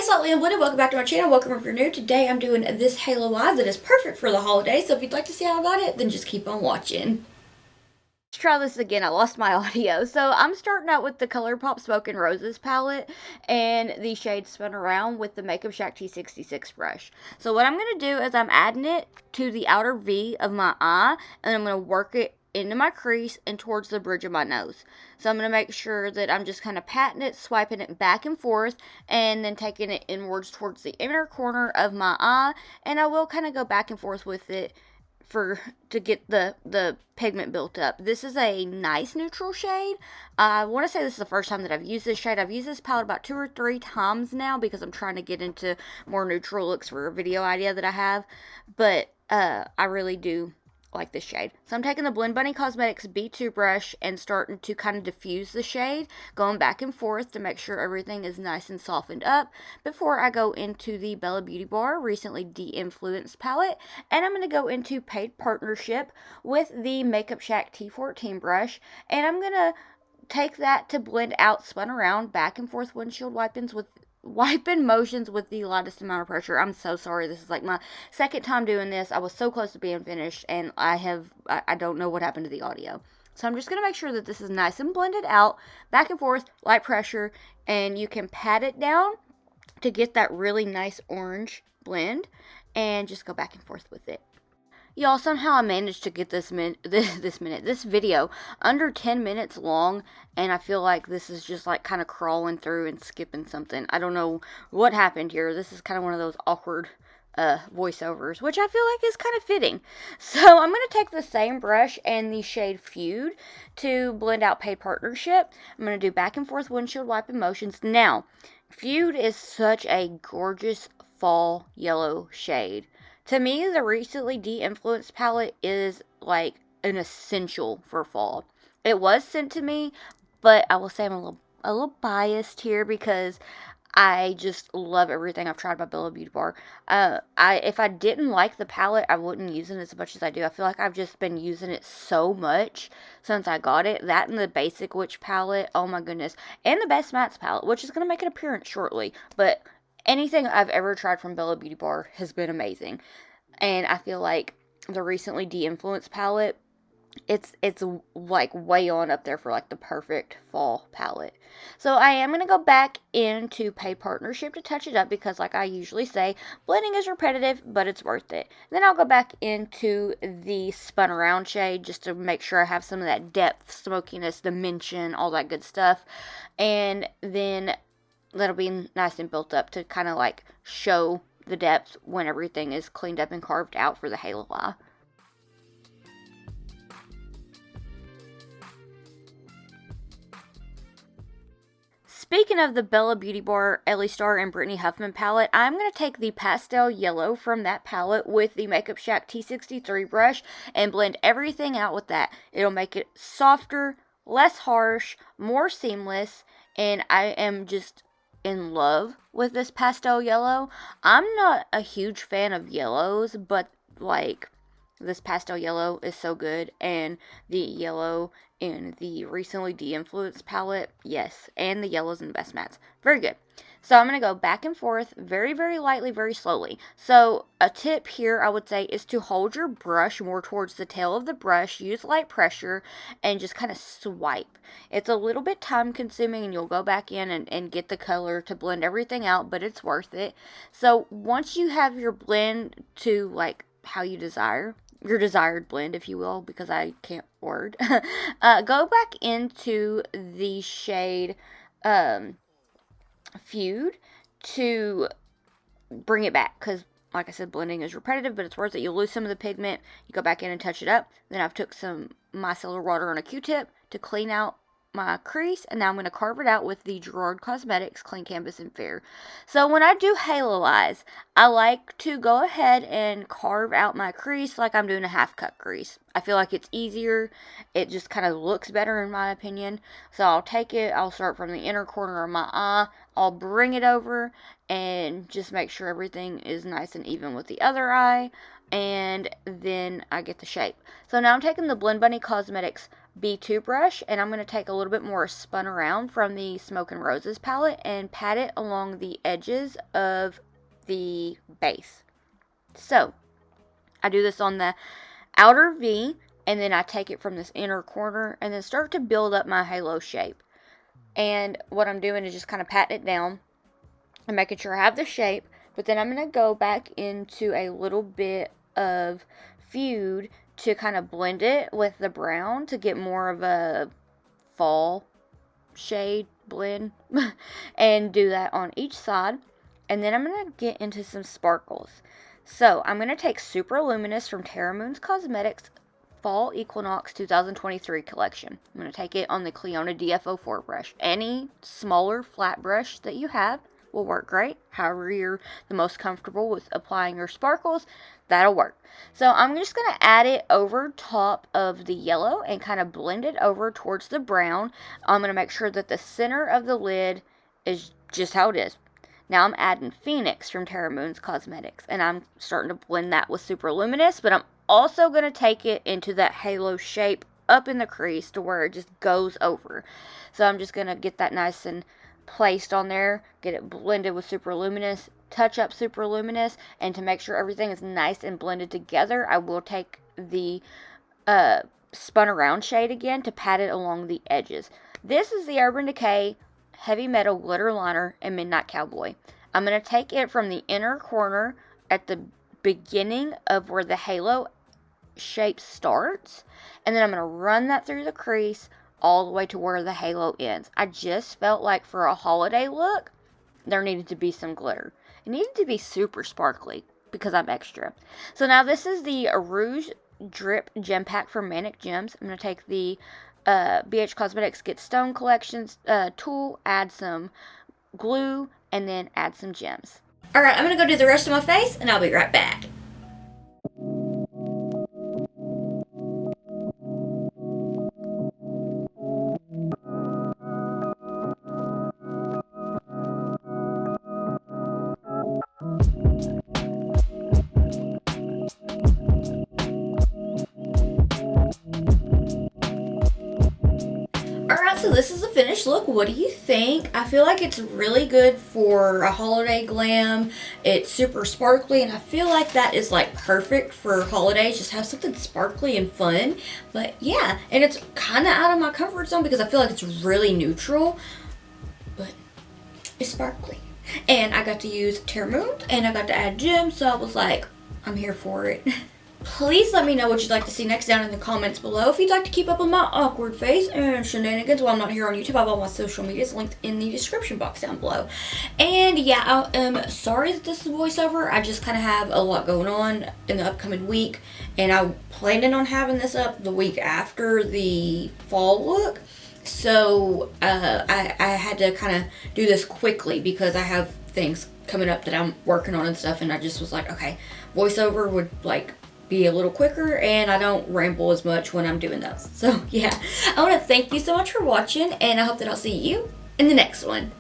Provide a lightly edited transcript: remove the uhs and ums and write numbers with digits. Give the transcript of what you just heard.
Slightly Unblended, welcome back to my channel. Welcome if you're new. Today I'm doing this halo eye that is perfect for the holidays. So if you'd like to see how I got it, then just keep on watching. Let's try this again. I lost my audio. So I'm starting out with the ColourPop Smoke and Roses palette and the shade Spun Around with the Makeup Shack T66 brush. So what I'm going to do is I'm adding it to the outer V of my eye, and I'm going to work it into my crease and towards the bridge of my nose. So I'm going to make sure that I'm just kind of patting it, swiping it back and forth, and then taking it inwards towards the inner corner of my eye, and I will kind of go back and forth with it to get the pigment built up. This is a nice neutral shade. I want to say this is the first time that I've used this shade. I've used this palette about 2 or 3 times now because I'm trying to get into more neutral looks for a video idea that I have, but I really do like this shade. So I'm taking the Blend Bunny Cosmetics B2 brush and starting to kind of diffuse the shade, going back and forth to make sure everything is nice and softened up before I go into the Bella Beauty Bar recently Deinfluenced palette, and I'm going to go into Paid Partnership with the Makeup Shack T14 brush, and I'm going to take that to blend out Spun Around back and forth windshield wiping motions with the lightest amount of pressure. I'm so sorry. This is like my second time doing this. I was so close to being finished, and I don't know what happened to the audio. So I'm just going to make sure that this is nice and blended out, back and forth, light pressure, and you can pat it down to get that really nice orange blend, and just go back and forth with it. Y'all, somehow I managed to get this video under 10 minutes long, and I feel like this is just like kind of crawling through and skipping something. I don't know what happened here. This is kind of one of those awkward voiceovers, which I feel like is kind of fitting. So I'm going to take the same brush and the shade Feud to blend out Paid Partnership. I'm going to do back and forth windshield wiping motions. Now, Feud is such a gorgeous fall yellow shade. To me, the recently de-influenced palette is like an essential for fall. It was sent to me, but I will say I'm a little biased here because I just love everything I've tried by Bella Beauty Bar. If I didn't like the palette, I wouldn't use it as much as I do. I feel like I've just been using it so much since I got it. That and the Basic Witch palette, oh my goodness. And the Best Mattes palette, which is going to make an appearance shortly. But anything I've ever tried from Bella Beauty Bar has been amazing. And I feel like the recently de-influenced palette, it's like way on up there for like the perfect fall palette. So I am going to go back into Paid Partnership to touch it up because, like I usually say, blending is repetitive, but it's worth it. Then I'll go back into the Spun Around shade just to make sure I have some of that depth, smokiness, dimension, all that good stuff. And then that'll be nice and built up to kind of like show the depth when everything is cleaned up and carved out for the halo eye. Speaking of the Bella Beauty Bar, Ellie Star, and Brittany Huffman palette, I'm going to take the pastel yellow from that palette with the Makeup Shack T63 brush and blend everything out with that. It'll make it softer, less harsh, more seamless, and I am just in love with this pastel yellow. I'm not a huge fan of yellows, but like this pastel yellow is so good, and the yellow in the recently de-influenced palette, yes, and the yellows in the Best Mattes, very good. So I'm going to go back and forth very, very lightly, very slowly. So a tip here I would say is to hold your brush more towards the tail of the brush, use light pressure, and just kind of swipe. It's a little bit time consuming, and you'll go back in and get the color to blend everything out, but it's worth it. So once you have your blend to like how you desire, your desired blend, if you will, because I can't word, go back into the shade Feud to bring it back, because like I said, blending is repetitive, but it's worth it. You'll lose some of the pigment. You go back in and touch it up. Then I've took some micellar water on a Q-tip to clean out my crease, and now I'm going to carve it out with the Gerard Cosmetics Clean Canvas and Fair. So when I do halo eyes, I like to go ahead and carve out my crease like I'm doing a half cut crease. I feel like it's easier. It just kind of looks better in my opinion. So I'll take it, I'll start from the inner corner of my eye, I'll bring it over and just make sure everything is nice and even with the other eye, and then I get the shape. So now I'm taking the Blend Bunny Cosmetics B2 brush, and I'm going to take a little bit more Spun Around from the Smoke and Roses palette and pat it along the edges of the base. So, I do this on the outer V, and then I take it from this inner corner and then start to build up my halo shape. And what I'm doing is just kind of patting it down and making sure I have the shape, but then I'm going to go back into a little bit of Feud to kind of blend it with the brown to get more of a fall shade blend and do that on each side. And then I'm going to get into some sparkles. So I'm going to take Super Luminous from Terra Moon's Cosmetics Fall Equinox 2023 collection. I'm going to take it on the Cleona DF04 brush. Any smaller flat brush that you have will work great. However you're the most comfortable with applying your sparkles, that'll work. So I'm just going to add it over top of the yellow and kind of blend it over towards the brown. I'm going to make sure that the center of the lid is just how it is. Now I'm adding Phoenix from Terra Moon's Cosmetics, and I'm starting to blend that with Super Luminous, but I'm also going to take it into that halo shape up in the crease to where it just goes over. So I'm just going to get that nice and placed on there, get it blended with Super Luminous, touch up Super Luminous, and to make sure everything is nice and blended together, I will take the Spun Around shade again to pat it along the edges. This is the Urban Decay Heavy Metal Glitter Liner in Midnight Cowboy. I'm going to take it from the inner corner at the beginning of where the halo shape starts, and then I'm going to run that through the crease all the way to where the halo ends. I just felt like for a holiday look, there needed to be some glitter. It needed to be super sparkly because I'm extra. So now this is the Rouge Drip Gem Pack from Manic Gems. I'm going to take the BH Cosmetics Get Stone Collections tool, add some glue, and then add some gems. Alright, I'm going to go do the rest of my face, and I'll be right back. Alright, so this is the finished look. What do you think? I feel like it's really good for a holiday glam. It's super sparkly, and I feel like that is like perfect for holidays. Just have something sparkly and fun. But yeah, and it's kind of out of my comfort zone because I feel like it's really neutral, but it's sparkly. And I got to use Terra Moon, and I got to add gems, so I was like, I'm here for it. Please let me know what you'd like to see next down in the comments below. If you'd like to keep up with my awkward face and shenanigans while I'm not here on YouTube, I have all my social medias linked in the description box down below. And yeah, I am sorry that this is voiceover. I just kind of have a lot going on in the upcoming week, and I'm planning on having this up the week after the fall look. So I had to kind of do this quickly because I have things coming up that I'm working on and stuff, and I just was like, okay, voiceover would like be a little quicker, and I don't ramble as much when I'm doing those. So yeah, I want to thank you so much for watching, and I hope that I'll see you in the next one.